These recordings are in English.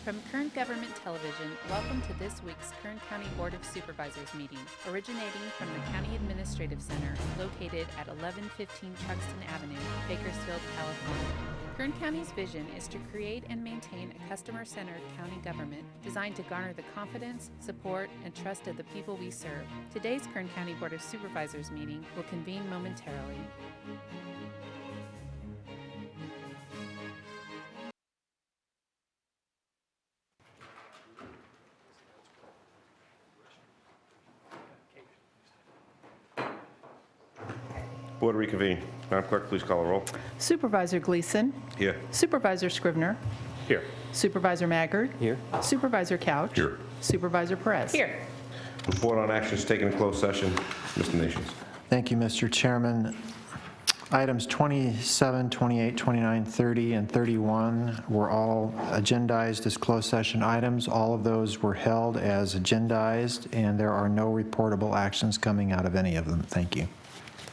From Kern Government Television, welcome to this week's Kern County Board of Supervisors meeting, originating from the County Administrative Center located at 1115 Truxton Avenue, Bakersfield, California. Kern County's vision is to create and maintain a customer-centered county government designed to garner the confidence, support, and trust of the people we serve. Today's Kern County Board of Supervisors meeting will convene momentarily. Board reconvene. Madam Clerk, please call the roll. Supervisor Gleason. Here. Supervisor Scrivener. Here. Supervisor Maggard. Here. Supervisor Couch. Here. Supervisor Perez. Here. Report on actions taken in closed session. Mr. Nations. Thank you, Mr. Chairman. Items 27, 28, 29, 30, and 31 were all agendized as closed session items. All of those were held as agendized, and there are no reportable actions coming out of any of them. Thank you.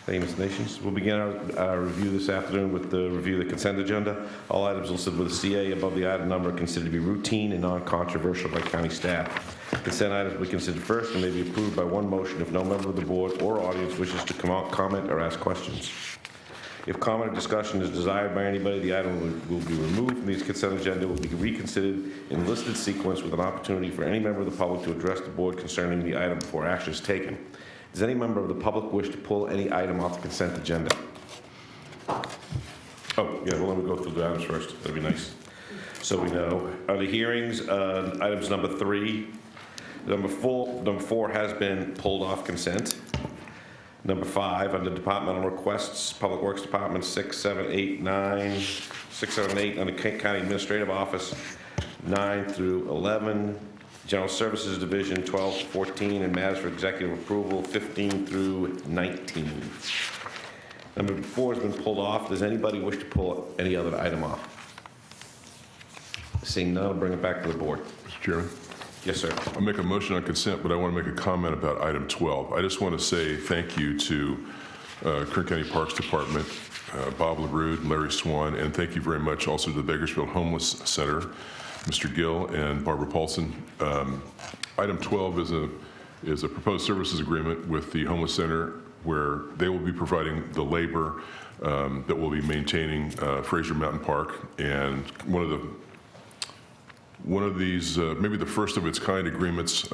Thank you, Mr. Nations. We'll begin our review this afternoon with the review of the consent agenda. All items listed with a CA above the item number are considered to be routine and non-controversial by county staff. Consent items will be considered first and may be approved by one motion if no member of the board or audience wishes to comment or ask questions. If comment or discussion is desired by anybody, the item will be removed from the consent agenda, will be reconsidered in listed sequence with an opportunity for any member of the public to address the board concerning the item before action is taken. Does any member of the public wish to pull any item off the consent agenda? Oh, yeah, well, let me go through the items first. That'd be nice. So we know. Under hearings, items number 3, number 4 has been pulled off consent. Number 5, under departmental requests, Public Works Department 6, 7, 8, 9, 6, 7, 8, under County Administrative Office 9 through 11. General Services Division 12 to 14, and matters for executive approval 15 through 19. Number 4 has been pulled off. Does anybody wish to pull any other item off? Seeing none, I'll bring it back to the board. Mr. Chairman? Yes, sir. I'll make a motion on consent, but I want to make a comment about item 12. I just want to say thank you to Kern County Parks Department, Bob LaRue, Larry Swan, and thank you very much also to the Bakersfield Homeless Center, Mr. Gill and Barbara Paulson. Item 12 is a proposed services agreement with the Homeless Center where they will be providing the labor that will be maintaining Fraser Mountain Park. And one of these, maybe the first of its kind agreements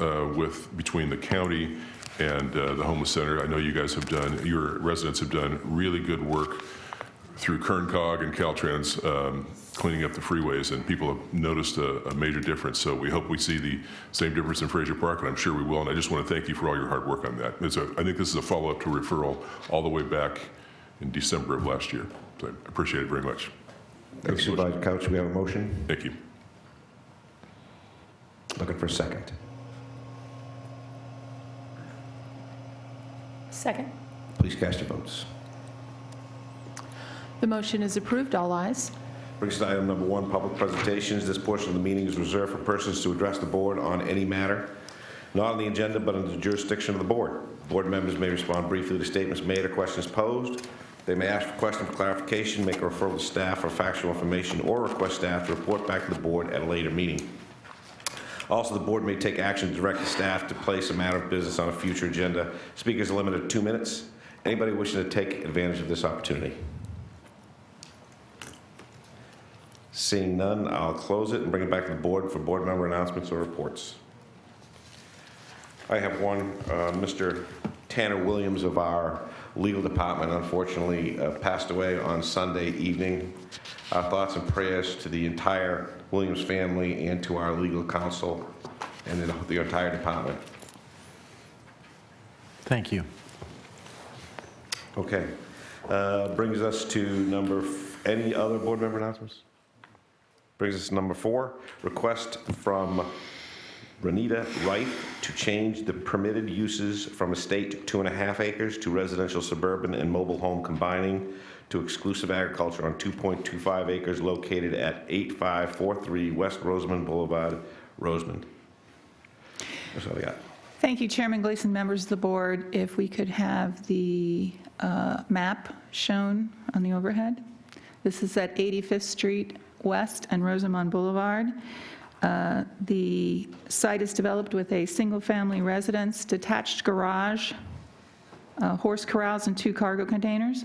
between the county and the Homeless Center. I know you guys have done, your residents have done really good work through KernCog and Caltrans cleaning up the freeways, and people have noticed a major difference. So we hope we see the same difference in Fraser Park, and I'm sure we will. And I just want to thank you for all your hard work on that. I think this is a follow-up to referral all the way back in December of last year. So I appreciate it very much. Thank you, Supervisor Couch. We have a motion. Thank you. Looking for a second. Second. Please cast your votes. The motion is approved. All ayes. Brings us to item number 1, public presentations. This portion of the meeting is reserved for persons to address the board on any matter not on the agenda but under the jurisdiction of the board. Board members may respond briefly to statements made or questions posed. They may ask for questions for clarification, make a referral to staff for factual information, or request staff to report back to the board at a later meeting. Also, the board may take action to direct the staff to place a matter of business on a future agenda. Speakers are limited to 2 minutes. Anybody wishing to take advantage of this opportunity? Seeing none, I'll close it and bring it back to the board for board member announcements or reports. I have one. Mr. Tanner Williams of our legal department unfortunately passed away on Sunday evening. Our thoughts and prayers to the entire Williams family and to our legal counsel and the entire department. Thank you. Okay. Brings us to any other board member announcements? Brings us to number 4, request from Renita Wright to change the permitted uses from estate 2.5 acres to residential, suburban, and mobile home combining to exclusive agriculture on 2.25 acres located at 8543 West Rosamond Boulevard, Rosamond. That's all I got. Thank you, Chairman Gleason, members of the board. If we could have the map shown on the overhead. This is at 85th Street West and Rosamond Boulevard. The site is developed with a single-family residence, detached garage, horse corrals, and 2 cargo containers.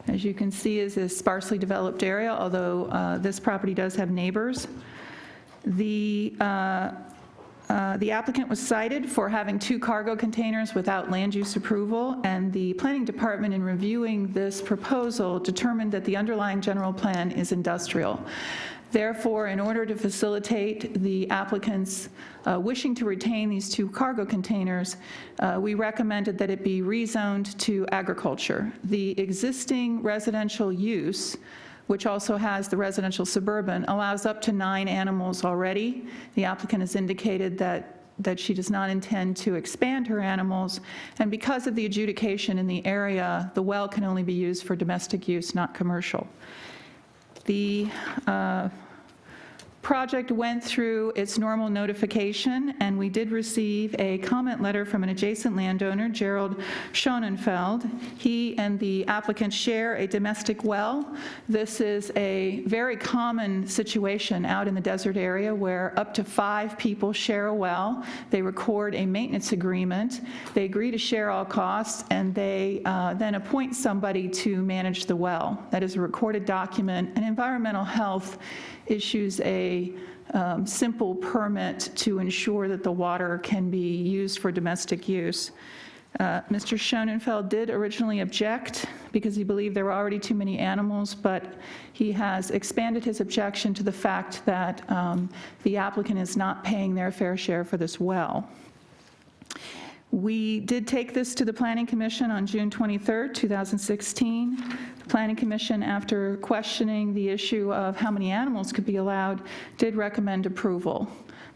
As you can see, is a sparsely developed area, although this property does have neighbors. The applicant was cited for having 2 cargo containers without land use approval, and the planning department, in reviewing this proposal, determined that the underlying general plan is industrial. Therefore, in order to facilitate the applicants wishing to retain these 2 cargo containers, we recommended that it be rezoned to agriculture. The existing residential use, which also has the residential suburban, allows up to 9 animals already. The applicant has indicated that she does not intend to expand her animals, and because of the adjudication in the area, the well can only be used for domestic use, not commercial. The project went through its normal notification, and we did receive a comment letter from an adjacent landowner, Gerald Schonenfeld. He and the applicant share a domestic well. This is a very common situation out in the desert area where up to 5 people share a well. They record a maintenance agreement. They agree to share all costs, and they then appoint somebody to manage the well. That is a recorded document, and Environmental Health issues a simple permit to ensure that the water can be used for domestic use. Mr. Schonenfeld did originally object because he believed there were already too many animals, but he has expanded his objection to the fact that the applicant is not paying their fair share for this well. We did take this to the Planning Commission on June 23rd, 2016. The Planning Commission, after questioning the issue of how many animals could be allowed, did recommend approval.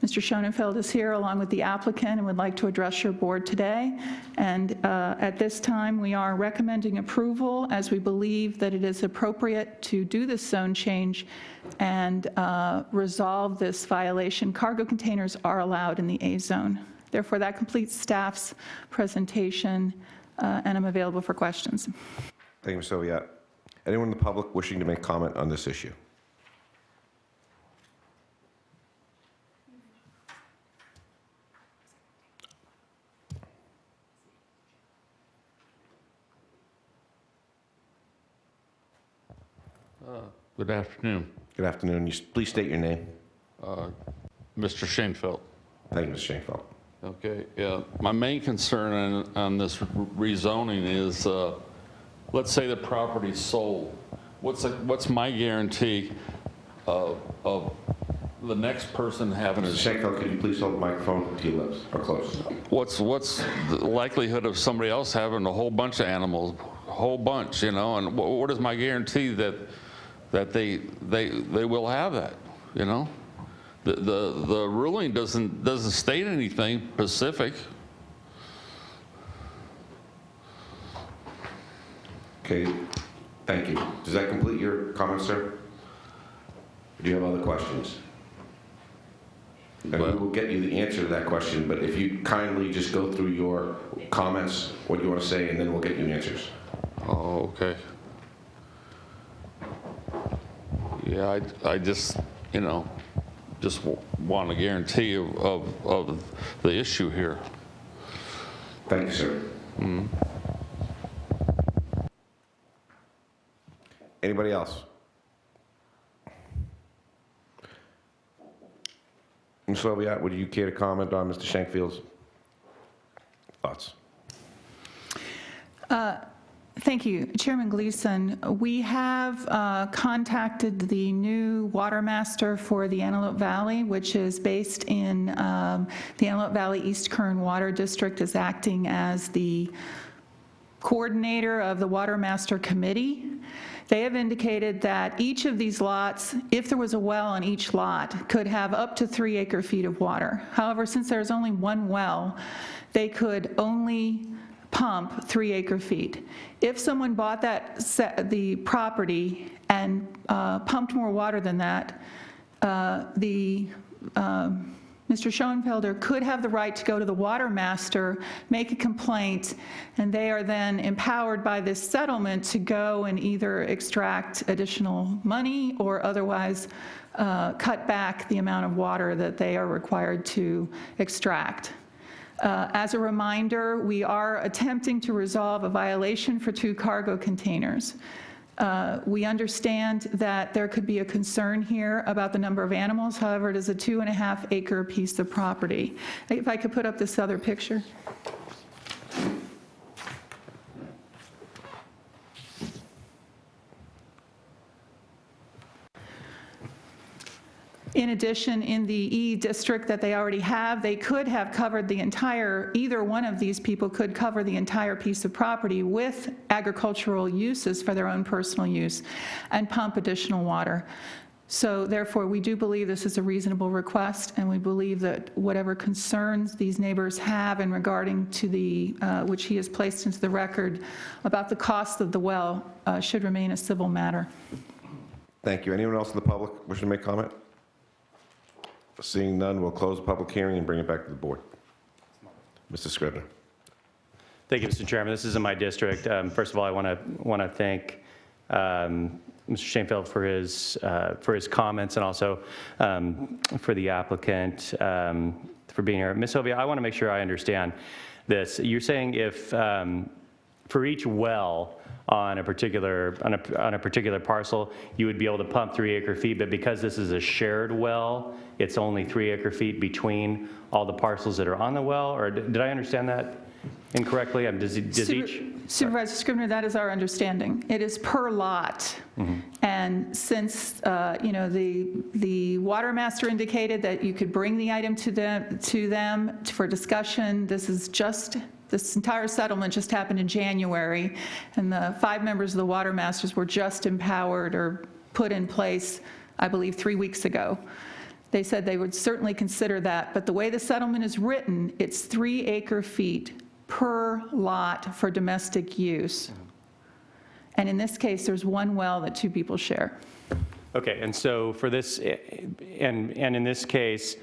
Mr. Schonenfeld is here along with the applicant and would like to address your board today. And at this time, we are recommending approval as we believe that it is appropriate to do this zone change and resolve this violation. Cargo containers are allowed in the A zone. Therefore, that completes staff's presentation, and I'm available for questions. Thank you, Ms. Soviet. Anyone in the public wishing to make comment on this issue? Good afternoon. Good afternoon. Please state your name. Mr. Schoenfeld. Thank you, Mr. Shankfeld. Okay, yeah. My main concern on this rezoning is, let's say the property's sold. What's my guarantee of the next person having Mr. Shankfeld, could you please hold the microphone to your lips or close? What's the likelihood of somebody else having a whole bunch of animals, a whole bunch, you know? And what is my guarantee that they will have that, you know? The ruling doesn't state anything specific. Okay, thank you. Does that complete your comments, sir? Do you have other questions? And we will get you the answer to that question, but if you kindly just go through your comments, what you want to say, and then we'll get you answers. Oh, okay. Yeah, I just, you know, just want a guarantee of the issue here. Thank you, sir. Mm-hmm. Anybody else? Ms. Soviet, would you care to comment on Mr. Shankfield's thoughts? Thank you. Chairman Gleason, we have contacted the new water master for the Antelope Valley, which is based in the Antelope Valley East Kern Water District, is acting as the coordinator of the water master committee. They have indicated that each of these lots, if there was a well on each lot, could have up to 3 acre-feet of water. However, since there's only one well, they could only pump 3 acre-feet. If someone bought the property and pumped more water than that, the Mr. Schoenfelder could have the right to go to the water master, make a complaint, and they are then empowered by this settlement to go and either extract additional money or otherwise cut back the amount of water that they are required to extract. As a reminder, we are attempting to resolve a violation for 2 cargo containers. We understand that there could be a concern here about the number of animals. However, it is a 2.5-acre piece of property. If I could put up this other picture. In addition, in the E district that they already have, they could have covered the entire, either one of these people could cover the entire piece of property with agricultural uses for their own personal use and pump additional water. So therefore, we do believe this is a reasonable request, and we believe that whatever concerns these neighbors have in regarding to the, which he has placed into the record about the cost of the well, should remain a civil matter. Thank you. Anyone else in the public wishing to make comment? Seeing none, we'll close the public hearing and bring it back to the board. Mr. Scribner. Thank you, Mr. Chairman. This is in my district. First of all, I want to thank Mr. Schoenfeld for his comments, and also for the applicant for being here. Ms. Hovia, I want to make sure I understand this. You're saying if for each well on a particular parcel, you would be able to pump 3 acre-feet, but because this is a shared well, it's only 3 acre-feet between all the parcels that are on the well? Or did I understand that incorrectly? Does each? Supervisor Scribner, that is our understanding. It is per lot. And since the water master indicated that you could bring the item to them for discussion, this entire settlement just happened in January, and the 5 members of the water masters were just empowered or put in place, I believe, 3 weeks ago. They said they would certainly consider that, but the way the settlement is written, it's 3 acre-feet per lot for domestic use. And in this case, there's 1 well that 2 people share. Okay, and so for this, and in this case,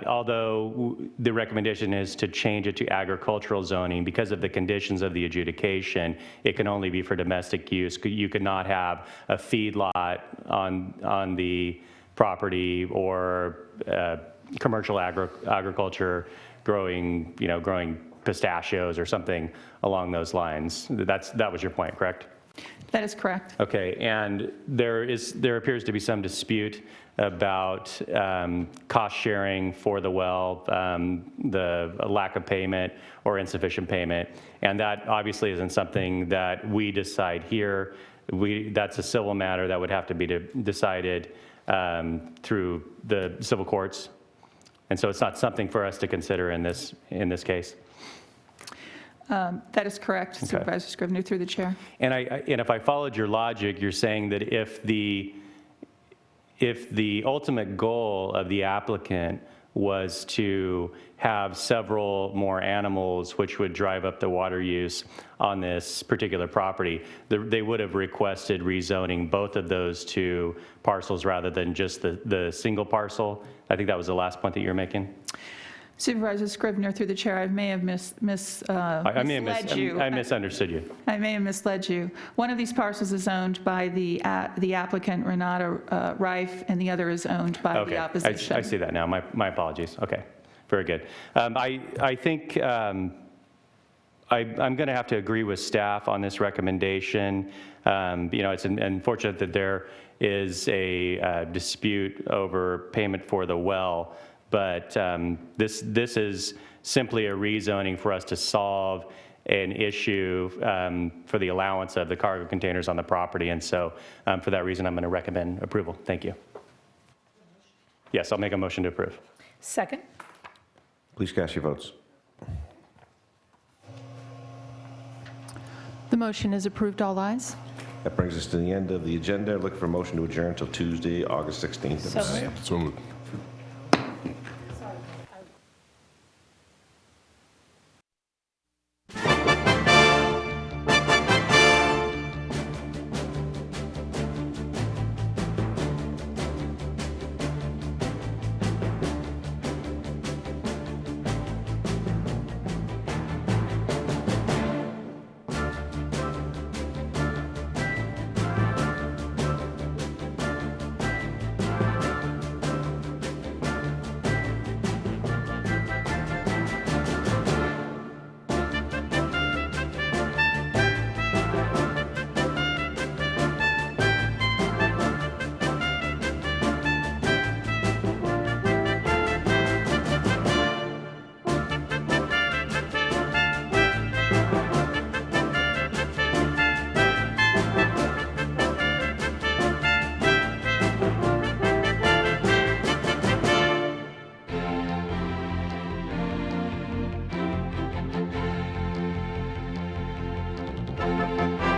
although the recommendation is to change it to agricultural zoning, because of the conditions of the adjudication, it can only be for domestic use. You could not have a feedlot on the property or commercial agriculture growing pistachios or something along those lines. That was your point, correct? That is correct. Okay, and there appears to be some dispute about cost sharing for the well, the lack of payment or insufficient payment, and that obviously isn't something that we decide here. That's a civil matter that would have to be decided through the civil courts, and so it's not something for us to consider in this case. That is correct, okay. Supervisor Scribner, through the chair. And if I followed your logic, you're saying that if the ultimate goal of the applicant was to have several more animals, which would drive up the water use on this particular property, they would have requested rezoning both of those 2 parcels rather than just the single parcel. I think that was the last point that you were making. Supervisor Scribner, through the chair, I may have misled you. I misunderstood you. I may have misled you. One of these parcels is owned by the applicant, Renata Reif, and the other is owned by the opposition. I see that now. My apologies. Okay, very good. I think I'm going to have to agree with staff on this recommendation. It's unfortunate that there is a dispute over payment for the well. But this is simply a rezoning for us to solve an issue for the allowance of the cargo containers on the property. And so for that reason, I'm going to recommend approval. Thank you. Yes, I'll make a motion to approve. Second. Please cast your votes. The motion is approved. All ayes. That brings us to the end of the agenda. Look for a motion to adjourn until Tuesday, August 16th. So moved. So moved. Aye.